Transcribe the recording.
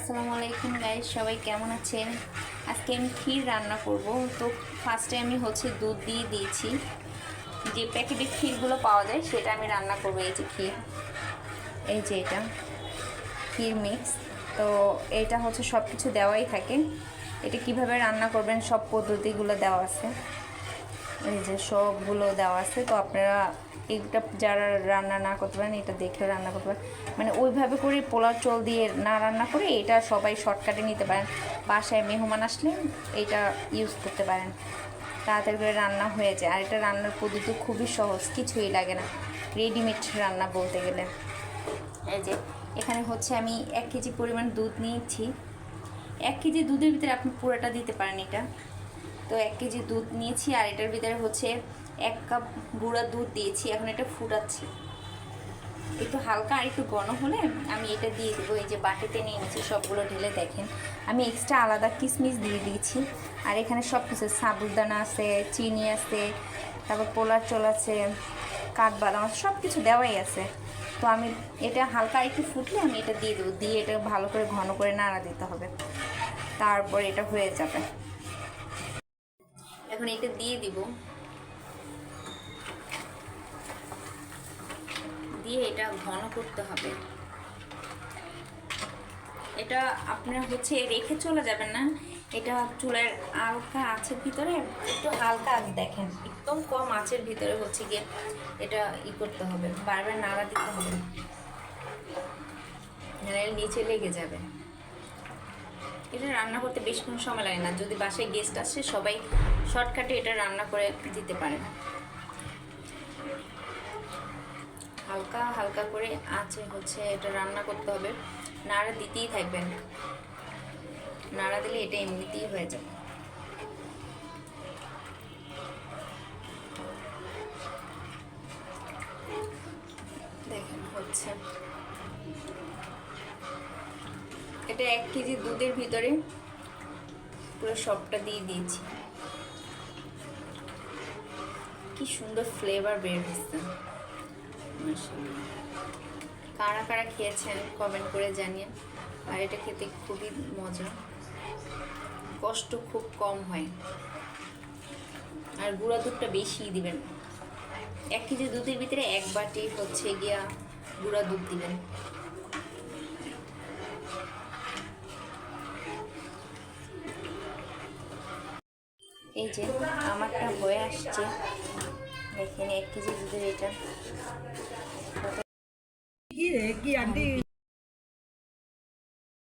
আসসালামু আলাইকুম গাইস, সবাই কেমন আছেন? আজকে আমি ক্ষীর রান্না করব। তো ফার্স্টে আমি দুধ দিয়ে দিয়েছি, যে প্যাকেটের ক্ষীরগুলো পাওয়া যায় সেটা আমি রান্না করব। এই যে ক্ষীর, এই যে এটা ক্ষীর মিক্স। তো এটা সব কিছু দেওয়াই থাকে। এটা কিভাবে রান্না করবেন সব পদ্ধতিগুলো দেওয়া আছে, এই যে সবগুলো দেওয়া আছে। তো আপনারা এইটা যারা রান্না না করতে পারেন এটা দেখে রান্না করতে পারেন, মানে ওইভাবে করে পোলাও চল দিয়ে না রান্না করে এটা সবাই শর্টকাটে নিতে পারেন। বাসায় মেহমান আসলে এটা ইউজ করতে পারেন, তাড়াতাড়ি করে রান্না হয়ে যায়। আর এটা রান্নার পদ্ধতি খুবই সহজ, কিছুই লাগে না, রেডিমেড রান্না বলতে গেলে। এই যে এখানে আমি 1 কেজি পরিমাণ দুধ নিয়েছি। 1 কেজি দুধের ভিতরে আপনি পুরোটা দিতে পারেন এটা। তো 1 কেজি দুধ নিয়েছি, আর এটার ভিতরে 1 কাপ গুঁড়া দুধ দিয়েছি। এখন এটা ফুটাচ্ছি, একটু হালকা আর একটু ঘন হলে আমি এটা দিয়ে দেবো। এই যে বাটিতে নিয়ে নিয়েছি, সবগুলো ঢেলে দেখেন। আমি এক্সট্রা আলাদা কিশমিশ দিয়ে দিয়েছি। আর এখানে সব কিছু সাবুদানা আছে, চিনি আছে, তারপর পোলার চল আছে, কাঠবাদাম আছে, সব কিছু দেওয়াই আছে। তো আমি এটা হালকা একটু ফুটলে আমি এটা দিয়ে দেবো, দিয়ে এটা ভালো করে ঘন করে নাড়া দিতে হবে, তারপর এটা হয়ে যাবে। এখন এটা দিয়ে দিব, দিয়ে এটা ঘন করতে হবে। এটা আপনার রেখে চলে যাবেন না, এটা চুলার হালকা আঁচের ভিতরে, একটু হালকা আঁচ দেখেন, একদম কম আঁচের ভিতরে গিয়ে এটা করতে হবে, বারবার নাড়া দিতে হবে, নাহলে নিচে লেগে যাবে। এটা রান্না করতে বেশিক্ষণ সময় লাগে না, যদি বাসায় গেস্ট আসে সবাই শর্টকাটে এটা রান্না করে দিতে পারে। হালকা হালকা করে আঁচে এটা রান্না করতে হবে, নাড়া দিতেই থাকবেন, নাড়া দিলে এটা এমনিতেই হয়ে যাবে। দেখেন এটা 1 কেজি দুধের ভিতরে পুরো সবটা দিয়ে দিয়েছি। কি সুন্দর ফ্লেভার বের হচ্ছে, কারা কারা খেয়েছেন কমেন্ট করে জানিয়ে। আর এটা খেতে খুবই মজা, কষ্ট খুব কম হয়। আর গুঁড়া দুধটা বেশি দিবেন, 1 কেজি দুধের ভিতরে 1 বাটি গিয়া গুঁড়া দুধ দিবেন। এই যে আমারটা হয়ে আসছে, দেখেন 1 কেজি দুধের এটা